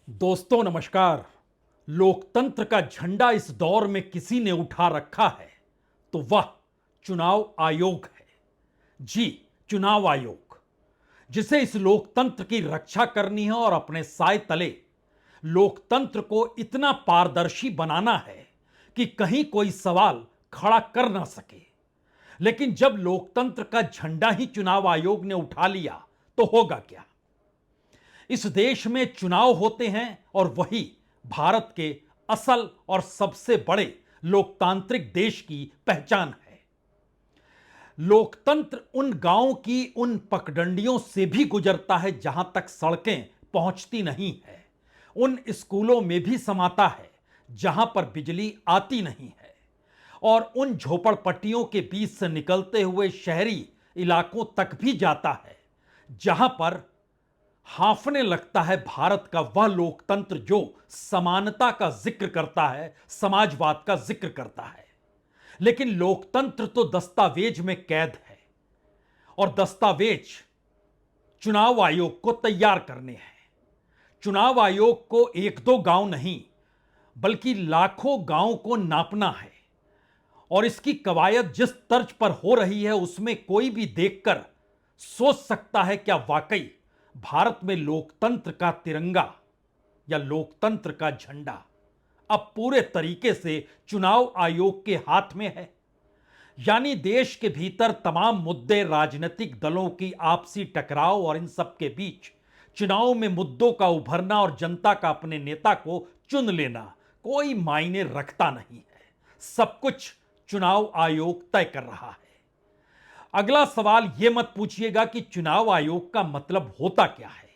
दोस्तों नमस्कार। लोकतंत्र का झंडा इस दौर में किसी ने उठा रखा है तो वह चुनाव आयोग है। जी, चुनाव आयोग, जिसे इस लोकतंत्र की रक्षा करनी है और अपने साए तले लोकतंत्र को इतना पारदर्शी बनाना है कि कहीं कोई सवाल खड़ा कर ना सके। लेकिन जब लोकतंत्र का झंडा ही चुनाव आयोग ने उठा लिया तो होगा क्या? इस देश में चुनाव होते हैं और वही भारत के असल और सबसे बड़े लोकतांत्रिक देश की पहचान है। लोकतंत्र उन गांवों की उन पगडंडियों से भी गुजरता है जहां तक सड़कें पहुंचती नहीं है, उन स्कूलों में भी समाता है जहां पर बिजली आती नहीं है, और उन झोपड़पट्टियों के बीच से निकलते हुए शहरी इलाकों तक भी जाता है जहां पर हांफने लगता है भारत का वह लोकतंत्र जो समानता का जिक्र करता है, समाजवाद का जिक्र करता है। लेकिन लोकतंत्र तो दस्तावेज में कैद है और दस्तावेज चुनाव आयोग को तैयार करने हैं। चुनाव आयोग को एक दो गांव नहीं बल्कि लाखों गांव को नापना है, और इसकी कवायद जिस तर्ज पर हो रही है उसमें कोई भी देखकर सोच सकता है क्या वाकई भारत में लोकतंत्र का तिरंगा या लोकतंत्र का झंडा अब पूरे तरीके से चुनाव आयोग के हाथ में है। यानी देश के भीतर तमाम मुद्दे, राजनीतिक दलों की आपसी टकराव और इन सब के बीच चुनाव में मुद्दों का उभरना और जनता का अपने नेता को चुन लेना कोई मायने रखता नहीं है। सब कुछ चुनाव आयोग तय कर रहा है। अगला सवाल यह मत पूछिएगा कि चुनाव आयोग का मतलब होता क्या है,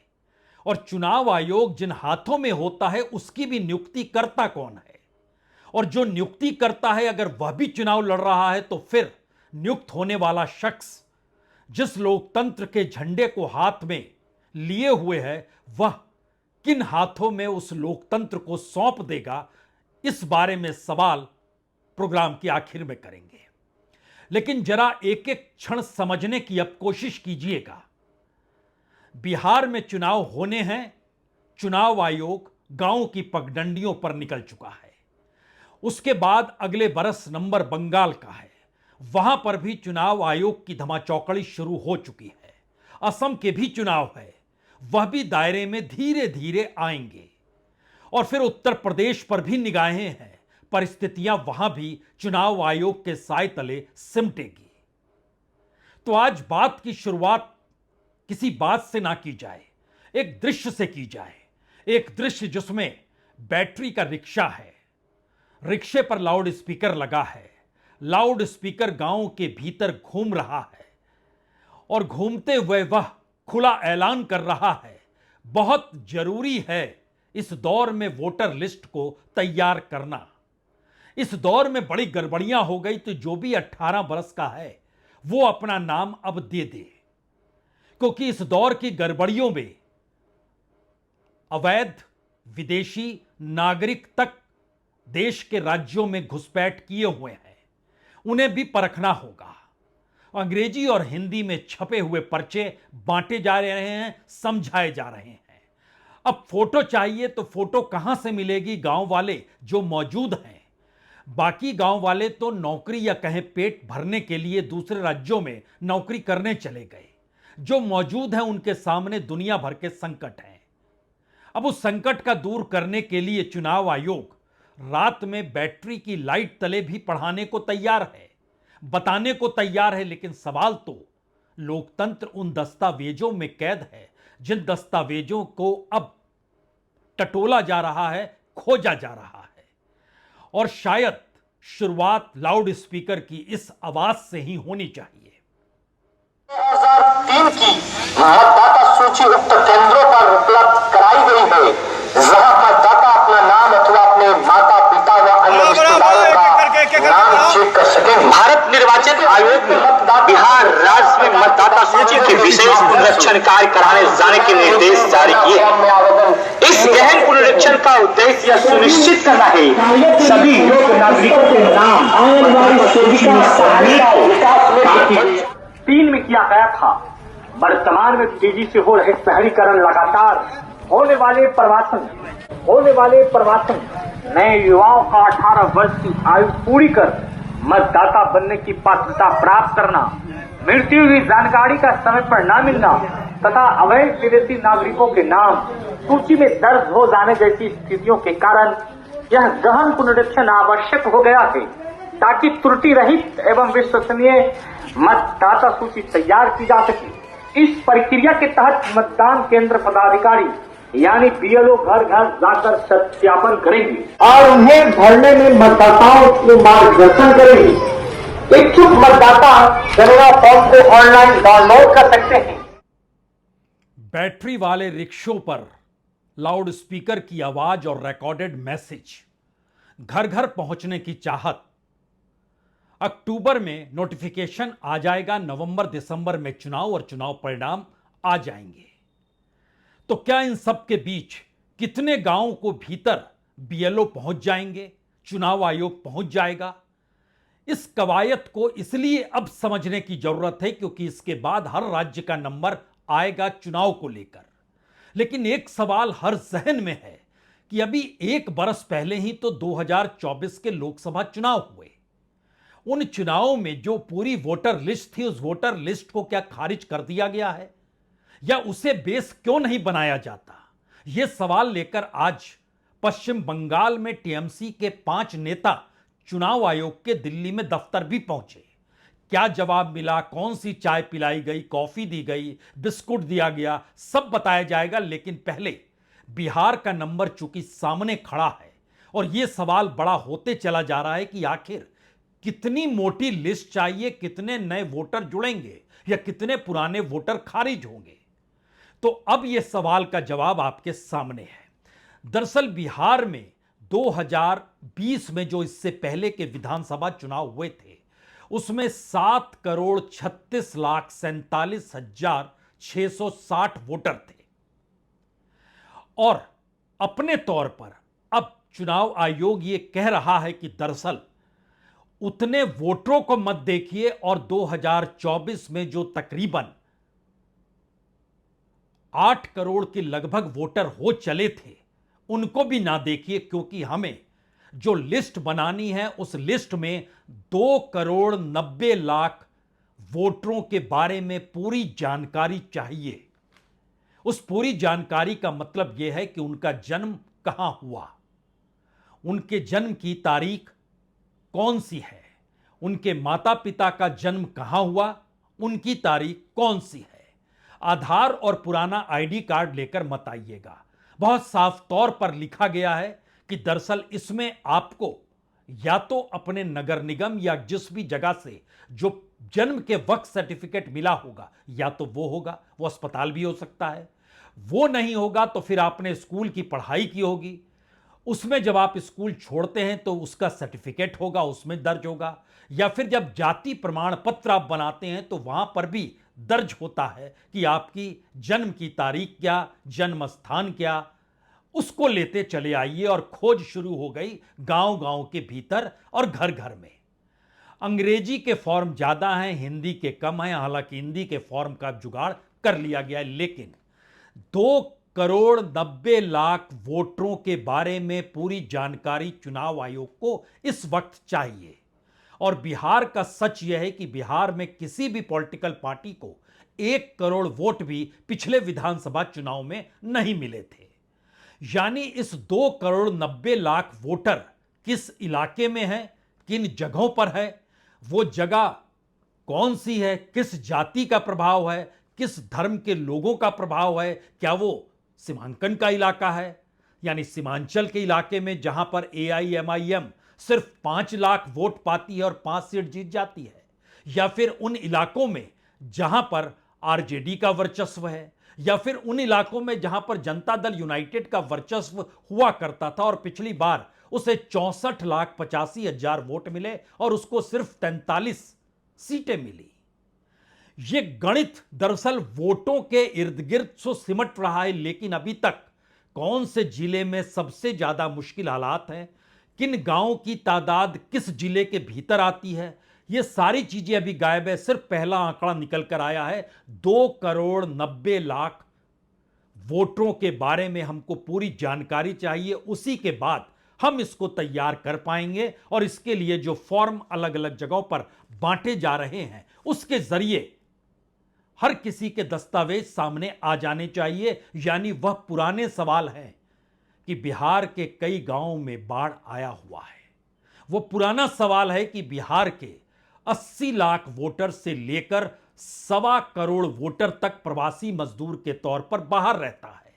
और चुनाव आयोग जिन हाथों में होता है उसकी भी नियुक्ति करता कौन है, और जो नियुक्ति करता है अगर वह भी चुनाव लड़ रहा है तो फिर नियुक्त होने वाला शख्स जिस लोकतंत्र के झंडे को हाथ में लिए हुए है वह किन हाथों में उस लोकतंत्र को सौंप देगा, इस बारे में सवाल प्रोग्राम की आखिर में करेंगे। लेकिन जरा एक एक क्षण समझने की अब कोशिश कीजिएगा। बिहार में चुनाव होने हैं, चुनाव आयोग गांव की पगडंडियों पर निकल चुका है। उसके बाद अगले बरस नंबर बंगाल का है, वहां पर भी चुनाव आयोग की धमाचौकड़ी शुरू हो चुकी है। असम के भी चुनाव है, वह भी दायरे में धीरे धीरे आएंगे, और फिर उत्तर प्रदेश पर भी निगाहें हैं। परिस्थितियां वहां भी चुनाव आयोग के साए तले सिमटेगी। तो आज बात की शुरुआत किसी बात से ना की जाए, एक दृश्य से की जाए। एक दृश्य जिसमें बैटरी का रिक्शा है, रिक्शे पर लाउड स्पीकर लगा है, लाउड स्पीकर गांव के भीतर घूम रहा है, और घूमते हुए वह खुला ऐलान कर रहा है, बहुत जरूरी है इस दौर में वोटर लिस्ट को तैयार करना। इस दौर में बड़ी गड़बड़ियां हो गई तो जो भी 18 बरस का है वो अपना नाम अब दे दे, क्योंकि इस दौर की गड़बड़ियों में अवैध विदेशी नागरिक तक देश के राज्यों में घुसपैठ किए हुए हैं, उन्हें भी परखना होगा। अंग्रेजी और हिंदी में छपे हुए पर्चे बांटे जा रहे हैं, समझाए जा रहे हैं। अब फोटो चाहिए तो फोटो कहां से मिलेगी? गांव वाले जो मौजूद हैं, बाकी गांव वाले तो नौकरी या कहें पेट भरने के लिए दूसरे राज्यों में नौकरी करने चले गए। जो मौजूद हैं उनके सामने दुनिया भर के संकट हैं। अब उस संकट का दूर करने के लिए चुनाव आयोग रात में बैटरी की लाइट तले भी पढ़ाने को तैयार है, बताने को तैयार है। लेकिन सवाल तो लोकतंत्र उन दस्तावेजों में कैद है जिन दस्तावेजों को अब टटोला जा रहा है, खोजा जा रहा है। और शायद शुरुआत लाउड स्पीकर की इस आवाज से ही होनी चाहिए। 2003 की मतदाता सूची उक्त केंद्रों पर उपलब्ध कराई गई है, जहां मतदाता अपना नाम अथवा अपने माता पिता व अन्य रिश्तेदारों का नाम चेक कर सके। भारत निर्वाचन आयोग ने बिहार राज्य में मतदाता सूची के विशेष पुनरीक्षण कार्य कराने जाने के निर्देश जारी किए। इस गहन पुनरीक्षण का उद्देश्य यह सुनिश्चित करना है सभी योग्य नागरिकों के नाम तीन में किया गया था। वर्तमान में तेजी से हो रहे शहरीकरण लगातार होने वाले प्रवासन नए युवाओं का 18 वर्ष की आयु पूरी कर मतदाता बनने की पात्रता प्राप्त करना, मिलती हुई जानकारी का समय पर न मिलना तथा अवैध विदेशी नागरिकों के नाम सूची में दर्ज हो जाने जैसी स्थितियों के कारण यह गहन पुनरीक्षण आवश्यक हो गया है, ताकि त्रुटि रहित एवं विश्वसनीय मतदाता सूची तैयार की जा सके। इस प्रक्रिया के तहत मतदान केंद्र पदाधिकारी यानी बीएलओ घर घर जाकर सत्यापन करेंगे और उन्हें भरने में मतदाताओं को मार्गदर्शन करेंगे। इच्छुक मतदाता गणना फॉर्म को ऑनलाइन डाउनलोड कर सकते हैं। बैटरी वाले रिक्शों पर लाउड स्पीकर की आवाज और रिकॉर्डेड मैसेज, घर घर पहुंचने की चाहत। अक्टूबर में नोटिफिकेशन आ जाएगा, नवंबर दिसंबर में चुनाव और चुनाव परिणाम आ जाएंगे। तो क्या इन सब के बीच कितने गांवों को भीतर बीएलओ पहुंच जाएंगे, चुनाव आयोग पहुंच जाएगा? इस कवायद को इसलिए अब समझने की जरूरत है क्योंकि इसके बाद हर राज्य का नंबर आएगा चुनाव को लेकर। लेकिन एक सवाल हर जहन में है कि अभी एक बरस पहले ही तो 2024 के लोकसभा चुनाव हुए। उन चुनावों में जो पूरी वोटर लिस्ट थी, उस वोटर लिस्ट को क्या खारिज कर दिया गया है या उसे बेस क्यों नहीं बनाया जाता? यह सवाल लेकर आज पश्चिम बंगाल में टीएमसी के 5 नेता चुनाव आयोग के दिल्ली में दफ्तर भी पहुंचे। क्या जवाब मिला, कौन सी चाय पिलाई गई, कॉफी दी गई, बिस्कुट दिया गया, सब बताया जाएगा। लेकिन पहले बिहार का नंबर चूंकि सामने खड़ा है और यह सवाल बड़ा होते चला जा रहा है कि आखिर कितनी मोटी लिस्ट चाहिए, कितने नए वोटर जुड़ेंगे या कितने पुराने वोटर खारिज होंगे। तो अब यह सवाल का जवाब आपके सामने है। दरअसल बिहार में 2020 में जो इससे पहले के विधानसभा चुनाव हुए थे, उसमें 7,36,47,660 वोटर थे। और अपने तौर पर अब चुनाव आयोग यह कह रहा है कि दरअसल उतने वोटरों को मत देखिए और 2024 में जो तकरीबन 8 करोड़ के लगभग वोटर हो चले थे, उनको भी ना देखिए, क्योंकि हमें जो लिस्ट बनानी है उस लिस्ट में 2,90,00,000 वोटरों के बारे में पूरी जानकारी चाहिए। उस पूरी जानकारी का मतलब यह है कि उनका जन्म कहां हुआ, उनके जन्म की तारीख कौन सी है, उनके माता पिता का जन्म कहां हुआ, उनकी तारीख कौन सी है। आधार और पुराना आईडी कार्ड लेकर मत आइएगा। बहुत साफ तौर पर लिखा गया है कि दरअसल इसमें आपको या तो अपने नगर निगम या जिस भी जगह से जो जन्म के वक्त सर्टिफिकेट मिला होगा, या तो वो होगा, वो अस्पताल भी हो सकता है, वो नहीं होगा तो फिर आपने स्कूल की पढ़ाई की होगी, उसमें जब आप स्कूल छोड़ते हैं तो उसका सर्टिफिकेट होगा, उसमें दर्ज होगा, या फिर जब जाति प्रमाण पत्र आप बनाते हैं तो वहां पर भी दर्ज होता है कि आपकी जन्म की तारीख क्या, जन्म स्थान क्या। उसको लेते चले आइए और खोज शुरू हो गई गांव गांव के भीतर और घर घर में। अंग्रेजी के फॉर्म ज्यादा हैं, हिंदी के कम हैं, हालांकि हिंदी के फॉर्म का जुगाड़ कर लिया गया है। लेकिन 2,90,00,000 वोटरों के बारे में पूरी जानकारी चुनाव आयोग को इस वक्त चाहिए। और बिहार का सच यह है कि बिहार में किसी भी पॉलिटिकल पार्टी को 1 करोड़ वोट भी पिछले विधानसभा चुनाव में नहीं मिले थे। यानी इस 2,90,00,000 वोटर किस इलाके में है, किन जगहों पर है, वो जगह कौन सी है, किस जाति का प्रभाव है, किस धर्म के लोगों का प्रभाव है, क्या वो सीमांकन का इलाका है, यानी सीमांचल के इलाके में जहां पर AIMIM सिर्फ 5 लाख वोट पाती है और 5 सीट जीत जाती है, या फिर उन इलाकों में जहां पर RJD का वर्चस्व है, या फिर उन इलाकों में जहां पर जनता दल यूनाइटेड का वर्चस्व हुआ करता था और पिछली बार उसे 64,85,000 वोट मिले और उसको सिर्फ 43 सीटें मिली। यह गणित दरअसल वोटों के इर्द गिर्द सो सिमट रहा है, लेकिन अभी तक कौन से जिले में सबसे ज्यादा मुश्किल हालात हैं, किन गांवों की तादाद किस जिले के भीतर आती है, ये सारी चीजें अभी गायब है। सिर्फ पहला आंकड़ा निकल कर आया है 2,90,00,000 वोटरों के बारे में हमको पूरी जानकारी चाहिए, उसी के बाद हम इसको तैयार कर पाएंगे। और इसके लिए जो फॉर्म अलग अलग जगहों पर बांटे जा रहे हैं, उसके जरिए हर किसी के दस्तावेज सामने आ जाने चाहिए। यानी वह पुराने सवाल हैं कि बिहार के कई गांवों में बाढ़ आया हुआ है, वो पुराना सवाल है कि बिहार के 80 लाख वोटर से लेकर 1.25 करोड़ वोटर तक प्रवासी मजदूर के तौर पर बाहर रहता है।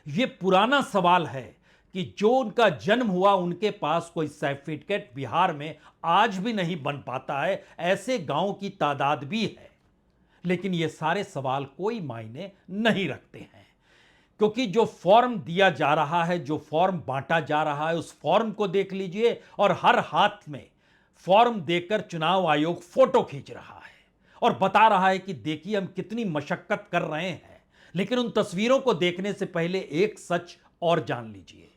यह पुराना सवाल है कि जो उनका जन्म हुआ उनके पास कोई सर्टिफिकेट बिहार में आज भी नहीं बन पाता है, ऐसे गांव की तादाद भी है। लेकिन ये सारे सवाल कोई मायने नहीं रखते हैं, क्योंकि जो फॉर्म दिया जा रहा है, जो फॉर्म बांटा जा रहा है, उस फॉर्म को देख लीजिए और हर हाथ में फॉर्म देकर चुनाव आयोग फोटो खींच रहा है और बता रहा है कि देखिए हम कितनी मशक्कत कर रहे हैं। लेकिन उन तस्वीरों को देखने से पहले एक सच और जान लीजिए।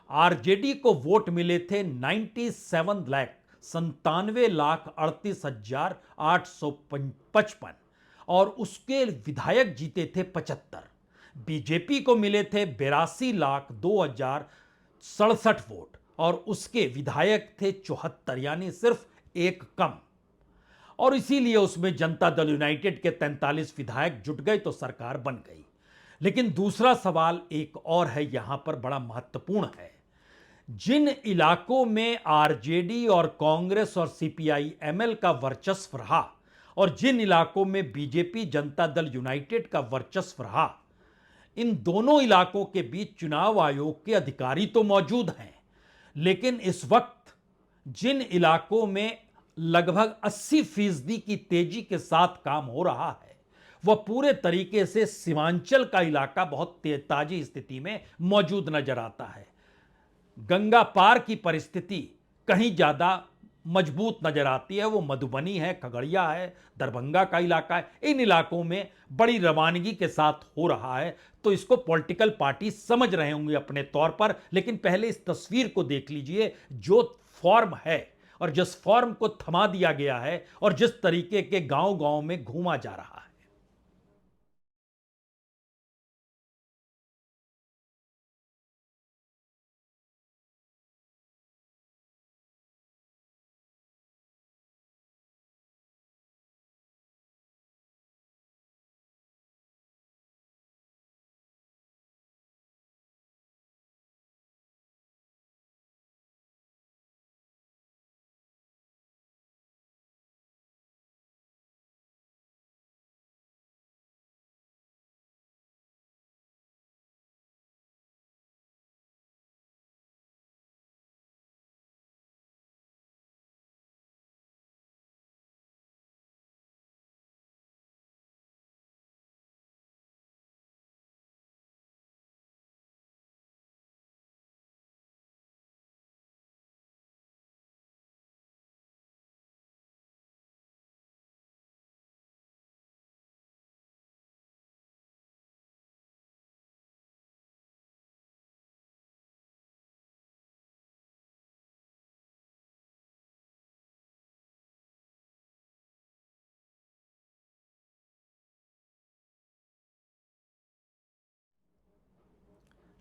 आरजेडी को वोट मिले थे 97,38,38,855 और उसके विधायक जीते थे 75। बीजेपी को मिले थे 82,02,067 वोट और उसके विधायक थे 74, यानी सिर्फ एक कम। और इसीलिए उसमें जनता दल यूनाइटेड के 43 विधायक जुट गए तो सरकार बन गई। लेकिन दूसरा सवाल एक और है, यहां पर बड़ा महत्वपूर्ण है। जिन इलाकों में आरजेडी और कांग्रेस और सीपीआई एमएल का वर्चस्व रहा और जिन इलाकों में बीजेपी जनता दल यूनाइटेड का वर्चस्व रहा, इन दोनों इलाकों के बीच चुनाव आयोग के अधिकारी तो मौजूद हैं। लेकिन इस वक्त जिन इलाकों में लगभग 80% की तेजी के साथ काम हो रहा है, वह पूरे तरीके से सीमांचल का इलाका बहुत ताजी स्थिति में मौजूद नजर आता है। गंगा पार की परिस्थिति कहीं ज्यादा मजबूत नजर आती है, वो मधुबनी है, खगड़िया है, दरभंगा का इलाका है। इन इलाकों में बड़ी रवानगी के साथ हो रहा है, तो इसको पॉलिटिकल पार्टी समझ रहे होंगे अपने तौर पर। लेकिन पहले इस तस्वीर को देख लीजिए, जो फॉर्म है और जिस फॉर्म को थमा दिया गया है और जिस तरीके के गांव गांव में घूमा जा रहा है।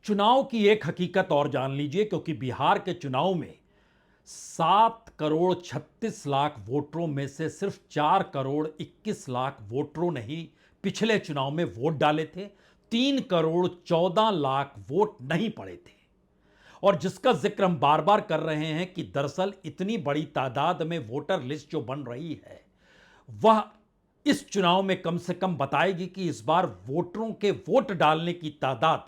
चुनाव की एक हकीकत और जान लीजिए, क्योंकि बिहार के चुनाव में 7,36,00,000 वोटरों में से सिर्फ 4,21,00,000 वोटरों ने ही पिछले चुनाव में वोट डाले थे। 3,14,00,000 वोट नहीं पड़े थे। और जिसका जिक्र हम बार बार कर रहे हैं कि दरअसल इतनी बड़ी तादाद में वोटर लिस्ट जो बन रही है, वह इस चुनाव में कम से कम बताएगी कि इस बार वोटरों के वोट डालने की तादाद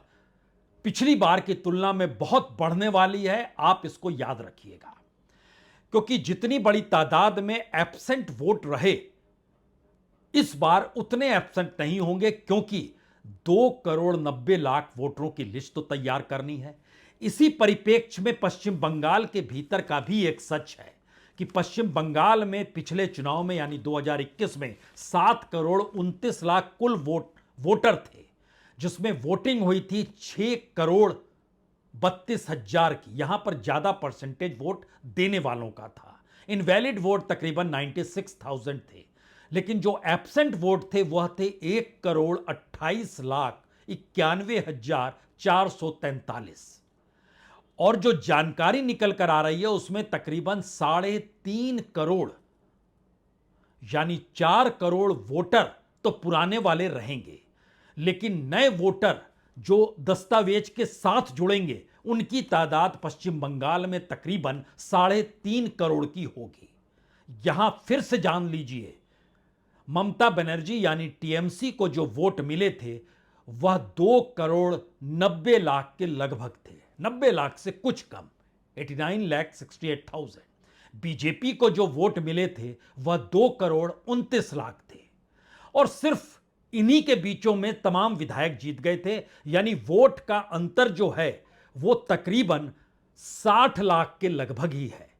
पिछली बार की तुलना में बहुत बढ़ने वाली है। आप इसको याद रखिएगा, क्योंकि जितनी बड़ी तादाद में एब्सेंट वोट रहे, इस बार उतने एब्सेंट नहीं होंगे, क्योंकि 2,90,00,000 वोटरों की लिस्ट तो तैयार करनी है। इसी परिप्रेक्ष्य में पश्चिम बंगाल के भीतर का भी एक सच है कि पश्चिम बंगाल में पिछले चुनाव में यानी 2021 में 7,29,00,000 कुल वोटर थे, जिसमें वोटिंग हुई थी 6,32,00,000 की। यहां पर ज्यादा परसेंटेज वोट देने वालों का था। इनवैलिड वोट तकरीबन 96,000 थे। लेकिन जो एब्सेंट वोट थे वह थे 1,28,00,000 91,443। और जो जानकारी निकल कर आ रही है उसमें तकरीबन 3.5 करोड़ यानी 4 करोड़ वोटर तो पुराने वाले रहेंगे, लेकिन नए वोटर जो दस्तावेज के साथ जुड़ेंगे उनकी तादाद पश्चिम बंगाल में तकरीबन 3.5 करोड़ की होगी। यहां फिर से जान लीजिए, ममता बनर्जी यानी टीएमसी को जो वोट मिले थे वह 2,90,00,000 के लगभग थे, 90 लाख से कुछ कम, 89,68,000। बीजेपी को जो वोट मिले थे वह 2,29,00,000 थे। और सिर्फ इन्हीं के बीचों में तमाम विधायक जीत गए थे, यानी वोट का अंतर जो है वो तकरीबन 60 लाख के लगभग ही है।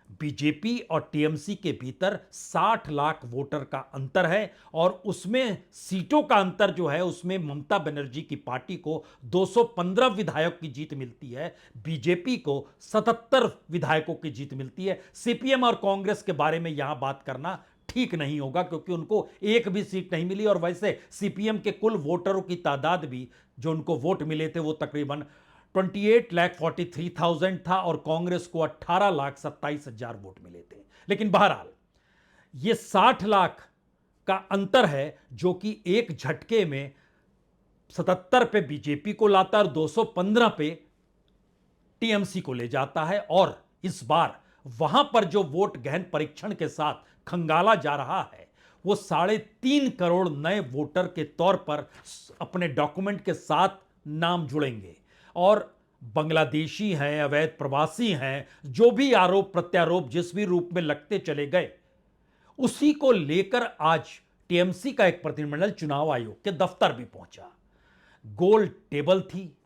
बीजेपी और टीएमसी के भीतर 60 लाख वोटर का अंतर है और उसमें सीटों का अंतर जो है उसमें ममता बनर्जी की पार्टी को 215 विधायक की जीत मिलती है, बीजेपी को 77 विधायकों की जीत मिलती है। सीपीएम और कांग्रेस के बारे में यहां बात करना ठीक नहीं होगा क्योंकि उनको एक भी सीट नहीं मिली और वैसे सीपीएम के कुल वोटरों की तादाद भी जो उनको वोट मिले थे वो तकरीबन 28,43,000 था और कांग्रेस को 18,27,000 वोट मिले थे। लेकिन बहरहाल ये 60 लाख का अंतर है जो कि एक झटके में 77 पे बीजेपी को लाता है और 215 पे टीएमसी को ले जाता है। और इस बार वहां पर जो वोट गहन परीक्षण के साथ खंगाला जा रहा है वो 3.5 करोड़ नए वोटर के तौर पर अपने डॉक्यूमेंट के साथ नाम जुड़ेंगे और बांग्लादेशी हैं, अवैध प्रवासी हैं, जो भी आरोप प्रत्यारोप जिस भी रूप में लगते चले गए उसी को लेकर आज टीएमसी का एक प्रतिनिधिमंडल चुनाव आयोग के दफ्तर भी पहुंचा। गोल टेबल थी,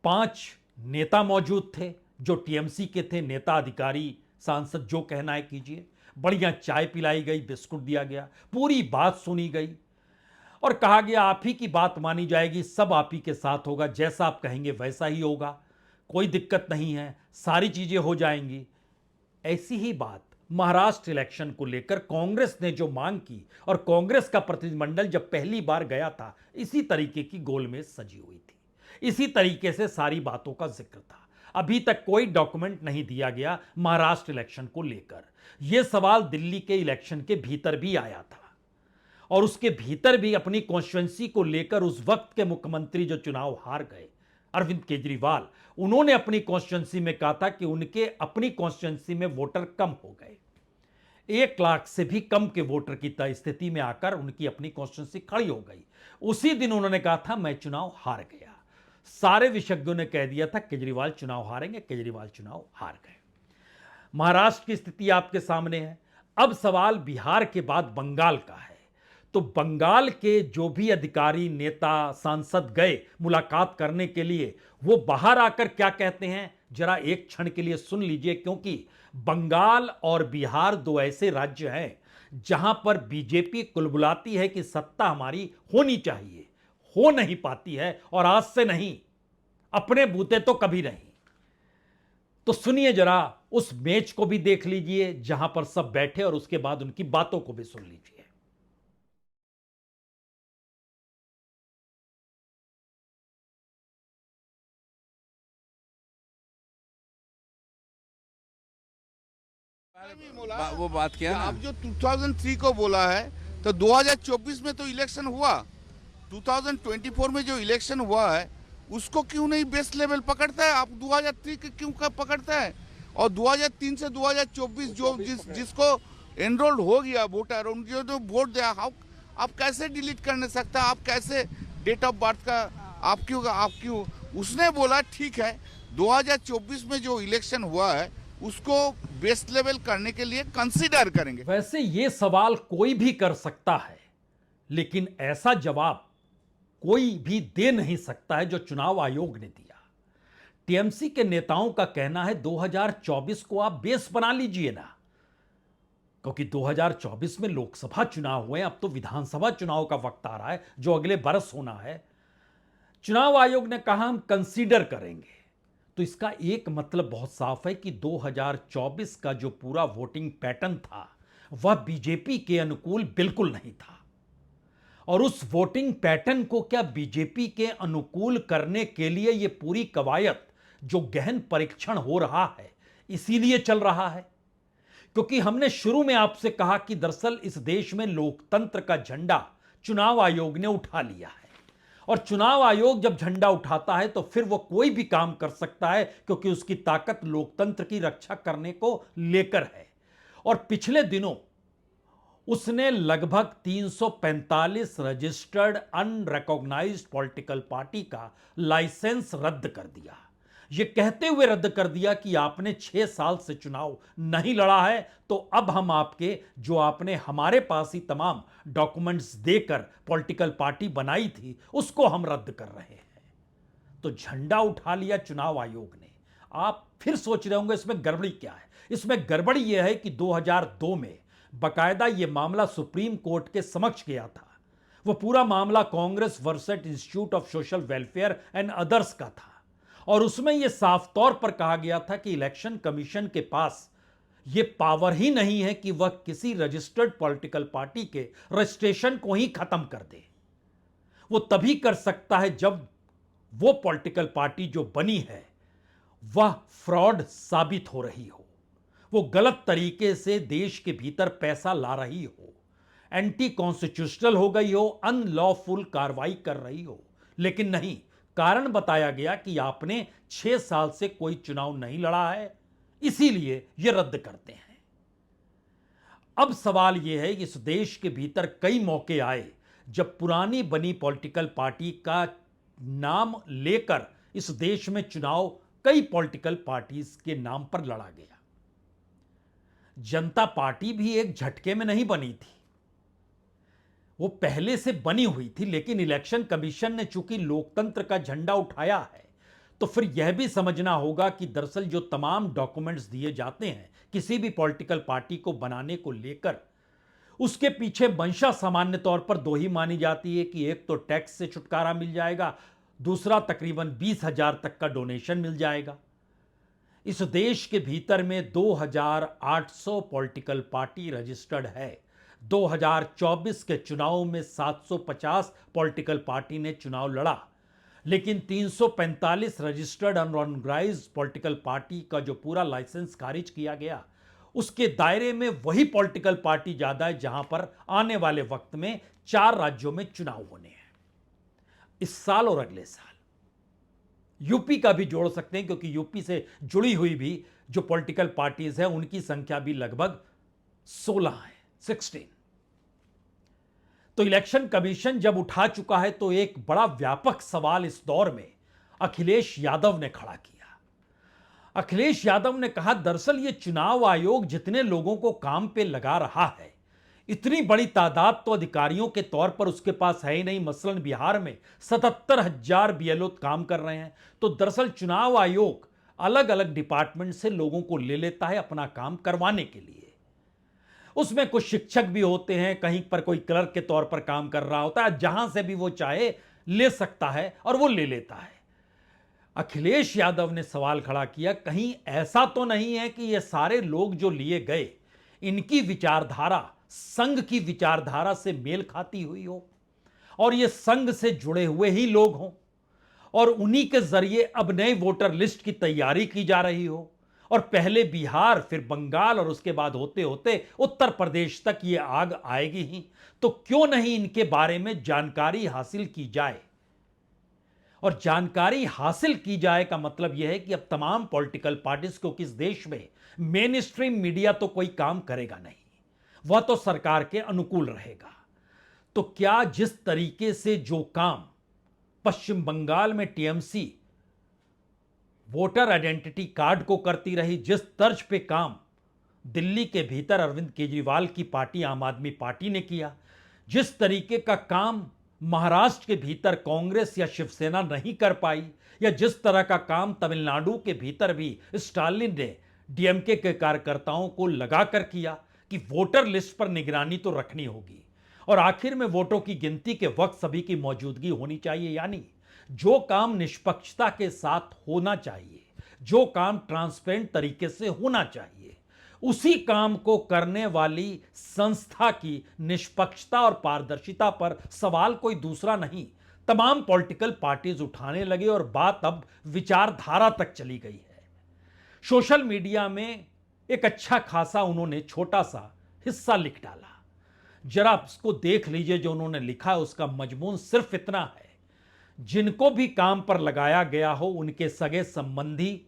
5 नेता मौजूद थे जो टीएमसी के थे, नेता अधिकारी सांसद जो कहना है कीजिए। बढ़िया चाय पिलाई गई, बिस्कुट दिया गया, पूरी बात सुनी गई और कहा गया आप ही की बात मानी जाएगी, सब आप ही के साथ होगा, जैसा आप कहेंगे वैसा ही होगा, कोई दिक्कत नहीं है, सारी चीजें हो जाएंगी। ऐसी ही बात महाराष्ट्र इलेक्शन को लेकर कांग्रेस ने जो मांग की और कांग्रेस का प्रतिनिधिमंडल जब पहली बार गया था इसी तरीके की गोलमेज सजी हुई थी, इसी तरीके से सारी बातों का जिक्र था। अभी तक कोई डॉक्यूमेंट नहीं दिया गया महाराष्ट्र इलेक्शन को लेकर। यह सवाल दिल्ली के इलेक्शन के भीतर भी आया था और उसके भीतर भी अपनी कॉन्स्टिट्यूएंसी को लेकर उस वक्त के मुख्यमंत्री जो चुनाव हार गए अरविंद केजरीवाल, उन्होंने अपनी कॉन्स्टिट्यूएंसी में कहा था कि उनके अपनी कॉन्स्टिट्यूएंसी में वोटर कम हो गए, 1 लाख से भी कम के वोटर की स्थिति में आकर उनकी अपनी कॉन्स्टिट्यूएंसी खड़ी हो गई। उसी दिन उन्होंने कहा था मैं चुनाव हार गया। सारे विशेषज्ञों ने कह दिया था केजरीवाल चुनाव हारेंगे, केजरीवाल चुनाव हार गए। महाराष्ट्र की स्थिति आपके सामने है। अब सवाल बिहार के बाद बंगाल का है। तो बंगाल के जो भी अधिकारी, नेता, सांसद गए मुलाकात करने के लिए, वो बाहर आकर क्या कहते हैं जरा एक क्षण के लिए सुन लीजिए, क्योंकि बंगाल और बिहार 2 ऐसे राज्य हैं जहां पर बीजेपी कुलबुलाती है कि सत्ता हमारी होनी चाहिए, हो नहीं पाती है और आज से नहीं, अपने बूते तो कभी नहीं। तो सुनिए जरा, उस मैच को भी देख लीजिए जहां पर सब बैठे और उसके बाद उनकी बातों को भी सुन लीजिए। वो बात क्या आप जो 2003 को बोला है तो 2024 में तो इलेक्शन हुआ, 2024 में जो इलेक्शन हुआ है उसको क्यों नहीं बेस लेवल पकड़ता है? आप 2003 के क्यों पकड़ता है? और 2003 से 2024 जो जिसको एनरोल्ड हो गया वोटर, उनको जो वोट दिया, आप कैसे डिलीट कर नहीं सकता? आप कैसे डेट ऑफ बर्थ का आप क्यों उसने बोला ठीक है 2024 में जो इलेक्शन हुआ है उसको बेस लेवल करने के लिए कंसीडर करेंगे। वैसे ये सवाल कोई भी कर सकता है, लेकिन ऐसा जवाब कोई भी दे नहीं सकता है जो चुनाव आयोग ने दिया। टीएमसी के नेताओं का कहना है 2024 को आप बेस बना लीजिए ना, क्योंकि 2024 में लोकसभा चुनाव हुए, अब तो विधानसभा चुनाव का वक्त आ रहा है जो अगले बरस होना है। चुनाव आयोग ने कहा हम कंसीडर करेंगे, तो इसका एक मतलब बहुत साफ है कि 2024 का जो पूरा वोटिंग पैटर्न था वह बीजेपी के अनुकूल बिल्कुल नहीं था और उस वोटिंग पैटर्न को क्या बीजेपी के अनुकूल करने के लिए यह पूरी कवायद जो गहन परीक्षण हो रहा है इसीलिए चल रहा है? क्योंकि हमने शुरू में आपसे कहा कि दरअसल इस देश में लोकतंत्र का झंडा चुनाव आयोग ने उठा लिया है, और चुनाव आयोग जब झंडा उठाता है तो फिर वो कोई भी काम कर सकता है, क्योंकि उसकी ताकत लोकतंत्र की रक्षा करने को लेकर है। और पिछले दिनों उसने लगभग 345 रजिस्टर्ड अनरिकॉग्नाइज्ड पॉलिटिकल पार्टी का लाइसेंस रद्द कर दिया, यह कहते हुए रद्द कर दिया कि आपने 6 साल से चुनाव नहीं लड़ा है, तो अब हम आपके जो आपने हमारे पास ही तमाम डॉक्यूमेंट्स देकर पॉलिटिकल पार्टी बनाई थी उसको हम रद्द कर रहे हैं। तो झंडा उठा लिया चुनाव आयोग ने। आप फिर सोच रहे होंगे इसमें गड़बड़ी क्या है? इसमें गड़बड़ी यह है कि 2002 में बकायदा यह मामला सुप्रीम कोर्ट के समक्ष गया था। वह पूरा मामला Congress versus institute of social welfare and others का था, और उसमें यह साफ तौर पर कहा गया था कि इलेक्शन कमीशन के पास यह पावर ही नहीं है कि वह किसी रजिस्टर्ड पॉलिटिकल पार्टी के रजिस्ट्रेशन को ही खत्म कर दे। वो तभी कर सकता है जब वो पॉलिटिकल पार्टी जो बनी है वह फ्रॉड साबित हो रही हो, वो गलत तरीके से देश के भीतर पैसा ला रही हो, एंटी कॉन्स्टिट्यूशनल हो गई हो, अनलॉफुल कार्रवाई कर रही हो। लेकिन नहीं, कारण बताया गया कि आपने 6 साल से कोई चुनाव नहीं लड़ा है, इसीलिए यह रद्द करते हैं। अब सवाल यह है कि इस देश के भीतर कई मौके आए जब पुरानी बनी पॉलिटिकल पार्टी का नाम लेकर इस देश में चुनाव कई पॉलिटिकल पार्टीज के नाम पर लड़ा गया। जनता पार्टी भी एक झटके में नहीं बनी थी, वो पहले से बनी हुई थी, लेकिन इलेक्शन कमीशन ने चूंकि लोकतंत्र का झंडा उठाया है तो फिर यह भी समझना होगा कि दरअसल जो तमाम डॉक्यूमेंट्स दिए जाते हैं किसी भी पॉलिटिकल पार्टी को बनाने को लेकर, उसके पीछे मंशा सामान्य तौर पर दो ही मानी जाती है कि एक तो टैक्स से छुटकारा मिल जाएगा, दूसरा तकरीबन 20,000 तक का डोनेशन मिल जाएगा। इस देश के भीतर में 2,800 पॉलिटिकल पार्टी रजिस्टर्ड है। 2024 के चुनाव में 750 पॉलिटिकल पार्टी ने चुनाव लड़ा, लेकिन 345 रजिस्टर्ड अनऑर्गेनाइज्ड पॉलिटिकल पार्टी का जो पूरा लाइसेंस खारिज किया गया, उसके दायरे में वही पॉलिटिकल पार्टी ज्यादा है जहां पर आने वाले वक्त में 4 राज्यों में चुनाव होने हैं, इस साल और अगले साल। यूपी का भी जोड़ सकते हैं, क्योंकि यूपी से जुड़ी हुई भी जो पॉलिटिकल पार्टीज हैं उनकी संख्या भी लगभग 16 है, 16। तो इलेक्शन कमीशन जब उठा चुका है तो एक बड़ा व्यापक सवाल इस दौर में अखिलेश यादव ने खड़ा किया। अखिलेश यादव ने कहा, दरअसल ये चुनाव आयोग जितने लोगों को काम पे लगा रहा है, इतनी बड़ी तादाद तो अधिकारियों के तौर पर उसके पास है ही नहीं। मसलन बिहार में 77,000 बीएलओ काम कर रहे हैं, तो दरअसल चुनाव आयोग अलग अलग डिपार्टमेंट से लोगों को ले लेता है अपना काम करवाने के लिए। उसमें कुछ शिक्षक भी होते हैं, कहीं पर कोई क्लर्क के तौर पर काम कर रहा होता है, जहां से भी वो चाहे ले सकता है और वो ले लेता है। अखिलेश यादव ने सवाल खड़ा किया, कहीं ऐसा तो नहीं है कि ये सारे लोग जो लिए गए इनकी विचारधारा संघ की विचारधारा से मेल खाती हुई हो, और ये संघ से जुड़े हुए ही लोग हों, और उन्हीं के जरिए अब नए वोटर लिस्ट की तैयारी की जा रही हो, और पहले बिहार फिर बंगाल और उसके बाद होते होते उत्तर प्रदेश तक ये आग आएगी ही। तो क्यों नहीं इनके बारे में जानकारी हासिल की जाए? और जानकारी हासिल की जाए का मतलब यह है कि अब तमाम पॉलिटिकल पार्टीज को किस देश में मेन स्ट्रीम मीडिया तो कोई काम करेगा नहीं, वह तो सरकार के अनुकूल रहेगा। तो क्या जिस तरीके से जो काम पश्चिम बंगाल में टीएमसी वोटर आइडेंटिटी कार्ड को करती रही, जिस तर्ज पे काम दिल्ली के भीतर अरविंद केजरीवाल की पार्टी आम आदमी पार्टी ने किया, जिस तरीके का काम महाराष्ट्र के भीतर कांग्रेस या शिवसेना नहीं कर पाई, या जिस तरह का काम तमिलनाडु के भीतर भी स्टालिन ने डीएमके के कार्यकर्ताओं को लगाकर किया कि वोटर लिस्ट पर निगरानी तो रखनी होगी, और आखिर में वोटों की गिनती के वक्त सभी की मौजूदगी होनी चाहिए। यानी जो काम निष्पक्षता के साथ होना चाहिए, जो काम ट्रांसपेरेंट तरीके से होना चाहिए, उसी काम को करने वाली संस्था की निष्पक्षता और पारदर्शिता पर सवाल कोई दूसरा नहीं तमाम पॉलिटिकल पार्टीज उठाने लगे और बात अब विचारधारा तक चली गई है। सोशल मीडिया में एक अच्छा खासा उन्होंने छोटा सा हिस्सा लिख डाला। जरा उसको देख लीजिए। जो उन्होंने लिखा है उसका मजमून सिर्फ इतना है, जिनको भी काम पर लगाया गया हो उनके सगे संबंधी,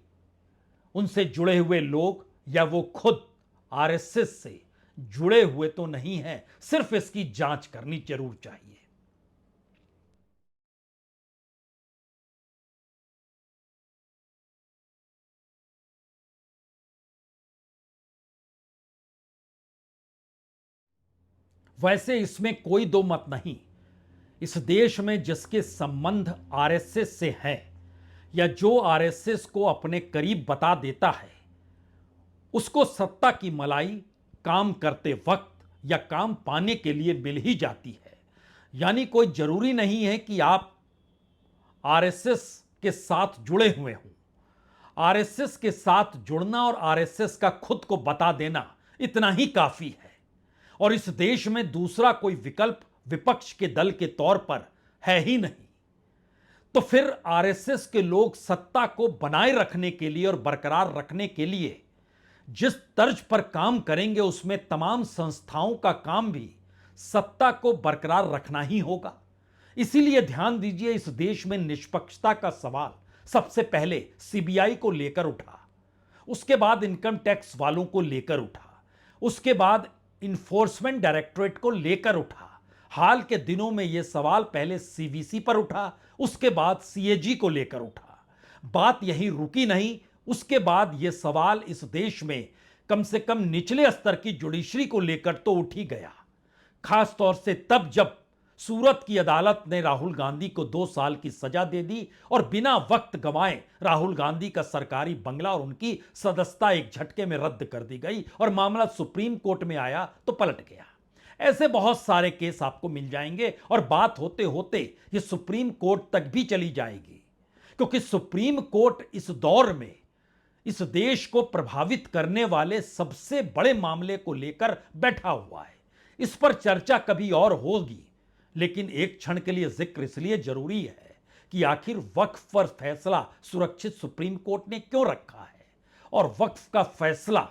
उनसे जुड़े हुए लोग या वो खुद आरएसएस से जुड़े हुए तो नहीं हैं, सिर्फ इसकी जांच करनी जरूर चाहिए। वैसे इसमें कोई दो मत नहीं, इस देश में जिसके संबंध आरएसएस से हैं या जो आरएसएस को अपने करीब बता देता है, उसको सत्ता की मलाई काम करते वक्त या काम पाने के लिए मिल ही जाती है। यानी कोई जरूरी नहीं है कि आप आरएसएस के साथ जुड़े हुए हों। आरएसएस के साथ जुड़ना और आरएसएस का खुद को बता देना इतना ही काफी है। और इस देश में दूसरा कोई विकल्प विपक्ष के दल के तौर पर है ही नहीं। तो फिर आरएसएस के लोग सत्ता को बनाए रखने के लिए और बरकरार रखने के लिए जिस तर्ज पर काम करेंगे, उसमें तमाम संस्थाओं का काम भी सत्ता को बरकरार रखना ही होगा। इसीलिए ध्यान दीजिए, इस देश में निष्पक्षता का सवाल सबसे पहले सीबीआई को लेकर उठा, उसके बाद इनकम टैक्स वालों को लेकर उठा, उसके बाद इन्फोर्समेंट डायरेक्टरेट को लेकर उठा। हाल के दिनों में यह सवाल पहले सीवीसी पर उठा, उसके बाद सीएजी को लेकर उठा। बात यहीं रुकी नहीं, उसके बाद यह सवाल इस देश में कम से कम निचले स्तर की जुडिशरी को लेकर तो उठ ही गया। खास तौर से तब जब सूरत की अदालत ने राहुल गांधी को 2 साल की सजा दे दी और बिना वक्त गंवाए राहुल गांधी का सरकारी बंगला और उनकी सदस्यता एक झटके में रद्द कर दी गई और मामला सुप्रीम कोर्ट में आया तो पलट गया। ऐसे बहुत सारे केस आपको मिल जाएंगे और बात होते होते ये सुप्रीम कोर्ट तक भी चली जाएगी, क्योंकि सुप्रीम कोर्ट इस दौर में इस देश को प्रभावित करने वाले सबसे बड़े मामले को लेकर बैठा हुआ है। इस पर चर्चा कभी और होगी, लेकिन एक क्षण के लिए जिक्र इसलिए जरूरी है कि आखिर वक्फ पर फैसला सुरक्षित सुप्रीम कोर्ट ने क्यों रखा है और वक्फ का फैसला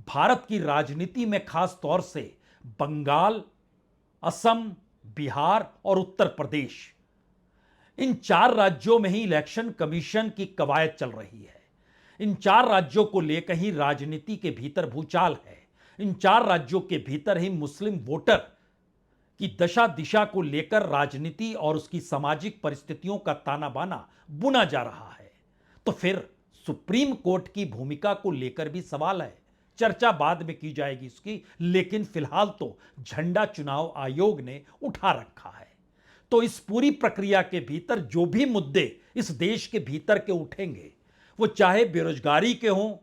भारत की राजनीति में खास तौर से बंगाल, असम, बिहार और उत्तर प्रदेश, इन 4 राज्यों में ही इलेक्शन कमीशन की कवायद चल रही है। इन 4 राज्यों को लेकर ही राजनीति के भीतर भूचाल है। इन 4 राज्यों के भीतर ही मुस्लिम वोटर की दशा दिशा को लेकर राजनीति और उसकी सामाजिक परिस्थितियों का ताना बाना बुना जा रहा है। तो फिर सुप्रीम कोर्ट की भूमिका को लेकर भी सवाल है। चर्चा बाद में की जाएगी इसकी, लेकिन फिलहाल तो झंडा चुनाव आयोग ने उठा रखा है। तो इस पूरी प्रक्रिया के भीतर जो भी मुद्दे इस देश के भीतर के उठेंगे, वो चाहे बेरोजगारी के हों,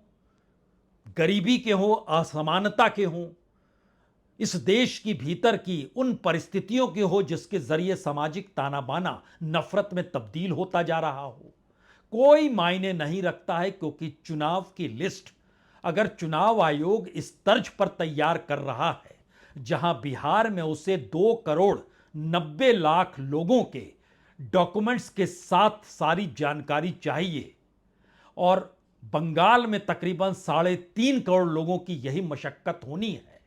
गरीबी के हों, असमानता के हों, इस देश की भीतर की उन परिस्थितियों के हो जिसके जरिए सामाजिक ताना बाना नफरत में तब्दील होता जा रहा हो, कोई मायने नहीं रखता है। क्योंकि चुनाव की लिस्ट अगर चुनाव आयोग इस तर्ज पर तैयार कर रहा है, जहां बिहार में उसे 2,90,00,000 लोगों के डॉक्यूमेंट्स के साथ सारी जानकारी चाहिए और बंगाल में तकरीबन 3.5 करोड़ लोगों की यही मशक्कत होनी है,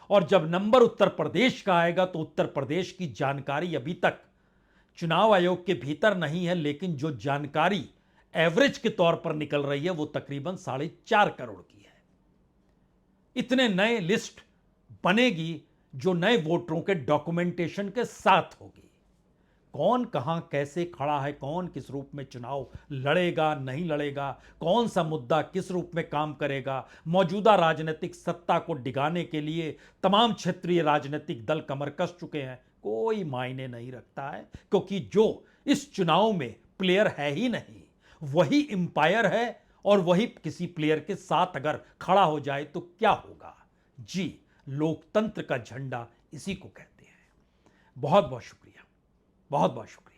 और जब नंबर उत्तर प्रदेश का आएगा तो उत्तर प्रदेश की जानकारी अभी तक चुनाव आयोग के भीतर नहीं है, लेकिन जो जानकारी एवरेज के तौर पर निकल रही है वो तकरीबन 4.5 करोड़ की है। इतने नए लिस्ट बनेगी जो नए वोटरों के डॉक्यूमेंटेशन के साथ होगी। कौन कहां कैसे खड़ा है, कौन किस रूप में चुनाव लड़ेगा नहीं लड़ेगा, कौन सा मुद्दा किस रूप में काम करेगा, मौजूदा राजनीतिक सत्ता को डिगाने के लिए तमाम क्षेत्रीय राजनीतिक दल कमर कस चुके हैं, कोई मायने नहीं रखता है। क्योंकि जो इस चुनाव में प्लेयर है ही नहीं, वही इंपायर है, और वही किसी प्लेयर के साथ अगर खड़ा हो जाए तो क्या होगा। जी, लोकतंत्र का झंडा इसी को कहते हैं। बहुत बहुत शुक्रिया, बहुत बहुत शुक्रिया।